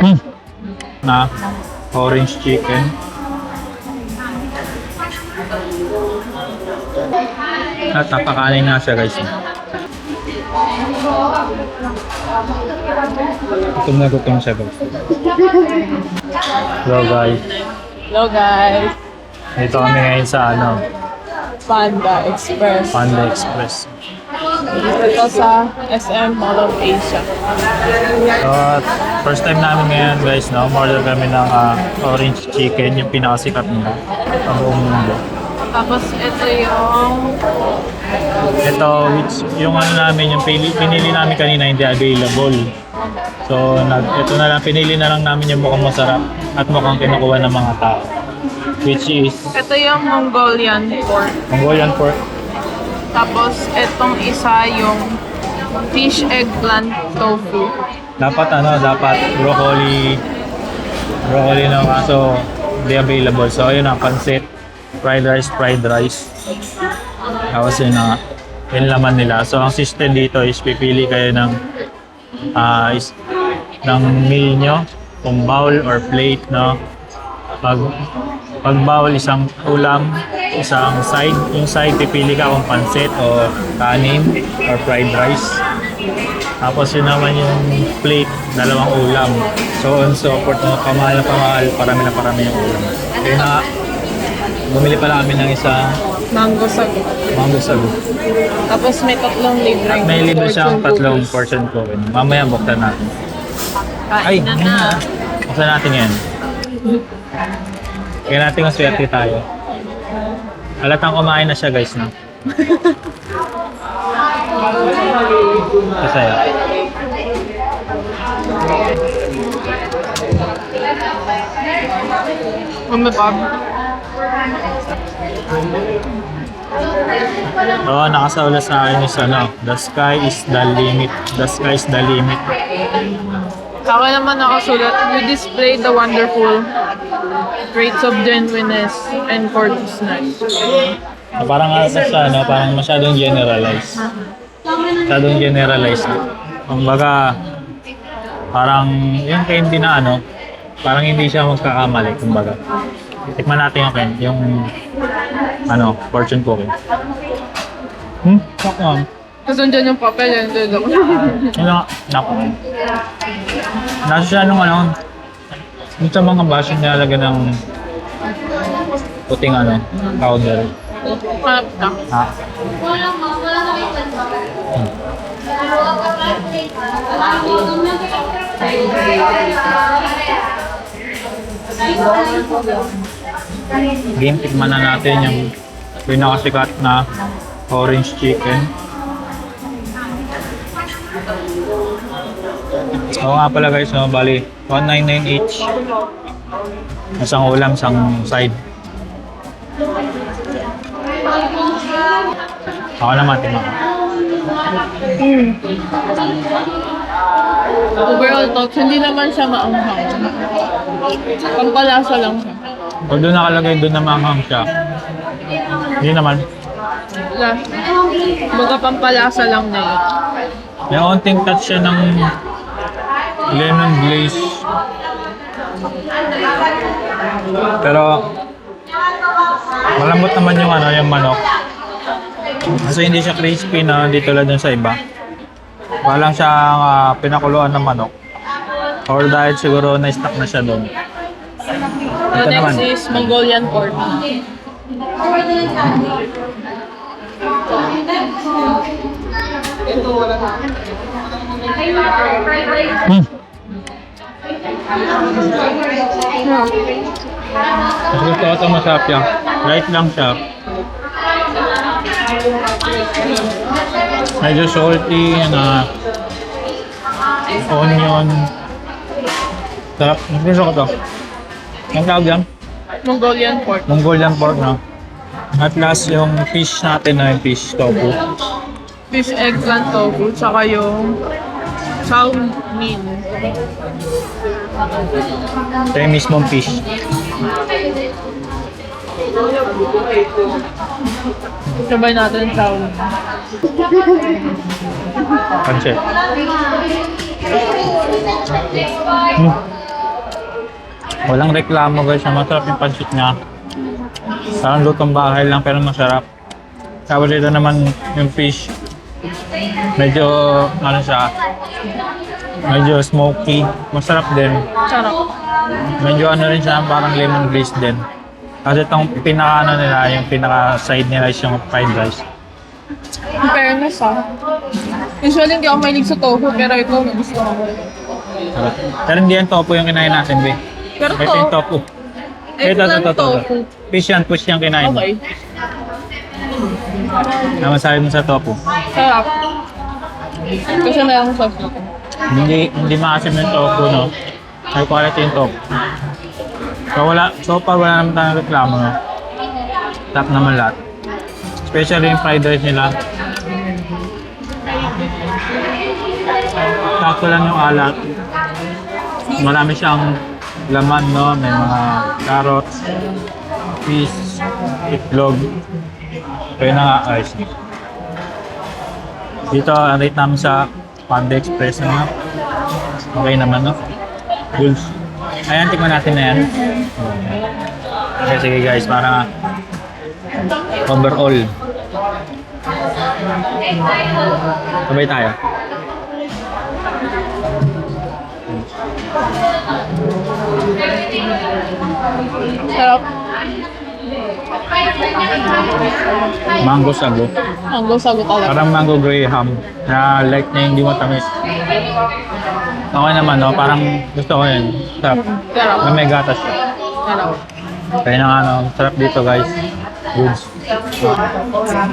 Hmm. Na orange chicken. At napakanin nga siya guys. Gutom siya guys. Hello guys. Hello guys. Dito kami ngayon sa Panda Express. Panda Express. Ito sa SM Mall of Asia. So, first time namin ngayon guys, no? Order kami ng orange chicken, yung pinakasikat nila sa buong mundo. Tapos Which yung namin, yung pinili namin kanina hindi available. So, ito na lang, pinili na lang namin yung mukhang masarap at mukhang kinukuha ng mga tao. Which is ito yung Mongolian pork. Mongolian pork. Tapos itong isa yung fish eggplant tofu. Dapat broccoli na kaso hindi available. So, ayun ang pancit, fried rice. Tapos yun yung laman nila. So, ang system dito is pipili kayo ng meal nyo, kung bowl or plate, no? Pag bowl, isang ulam, isang side. Yung side, pipili ka kung pancit o kanin or fried rice. Tapos yun naman yung plate, dalawang ulam. So on so forth, kamahal na kamahal, parami yung ulam. Kaya na, bumili pala kami ng isang Mango sago. Tapos may tatlong libre. At may libre siyang tatlong portion ko. Mamaya buksan natin. Kain na. Buksan natin yan. Kaya natin ang swerte tayo. Halatang kumain na siya guys, no? Kasaya. Umipag. Oo, nakasaula sa akin is the sky is the limit. The sky is the limit. Ako naman nakasulat, you display the wonderful traits of genuineness and courteousness. Parang parang masyadong generalize. Kumbaga, parang yung candy na parang hindi siya magkakamali, kumbaga. Tikman natin yung fortune cookie. Sakam. Tapos andyan yung papel, yan doon. Naku. Nasa siya yung sa mga baso nilalagyan ng puting powder. Hanap na. Ha? Game, tikman na natin yung pinakasikat na orange chicken. Oo nga pala guys, bali 199 each. Isang ulam, isang side. Ako naman, tikman. Overall talks, hindi naman siya maanghang. Pampalasa lang siya. Pag doon nakalagay, doon na maanghang siya. Hindi naman. Baga pampalasa lang na yun. May onting touch siya ng lemon glaze. Pero malambot naman yung manok. Kasi hindi siya crispy na hindi tulad dun sa iba. Walang siyang pinakuluan ng manok. Or dahil siguro na-stuck na siya doon. The next is Mongolian pork. Mas gusto ko ito masarap siya. Light lang siya. Medyo salty na onion. Sarap. Mas gusto ko ito. Ang tawag yan? Mongolian pork. Mongolian pork, no? At last yung fish natin na yung fish tofu. Fish eggplant tofu, tsaka yung chow mein. Ito yung mismong fish. Sabay natin chow mein. Pansit. Hmm. Walang reklamo guys, masarap yung pansit niya. Parang lutong bahay lang pero masarap. Tapos ito naman yung fish. Medyo ano siya, medyo smoky. Masarap din. Sarap. Medyo ano rin siya, parang lemon glaze din. Kasi itong pinaka ano nila, yung pinaka side nila is yung fried rice. In fairness usually hindi ako mahilig sa tofu pero ito gusto ko. Pero hindi yan tofu yung kinain natin, be. Pero Ito yung tofu. eggplant tofu. Fish yung kinain mo. Okay. Ano masabi mo sa tofu? Sarap. Kasi mayroong sauce na. Hindi maasim yung tofu, no? High quality yung tofu. So far, wala naman tayong reklamo, no? Top naman lahat. Especially yung fried rice nila. Sakto lang yung alat. Marami siyang laman, no? May mga carrots, fish, itlog. Kaya na nga, ayos. Dito, ang rate namin sa Panda Express na. Okay naman, no? Goods. Ayan, tikman natin na yan. Okay, sige guys, para overall. Sabay tayo. Sarap. Mango sago. Ang sagot talaga. Parang mango graham na light na hindi matamis. Okay naman, no? Parang gusto ko yun. Sarap. Sarap. Na may gatas siya. Sarap. Kaya na nga, no? Sarap dito, guys. Goods.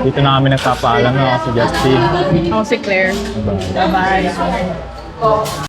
Dito na kami nagpapaalam, no? Si Justin. Ako si Claire. Bye-bye.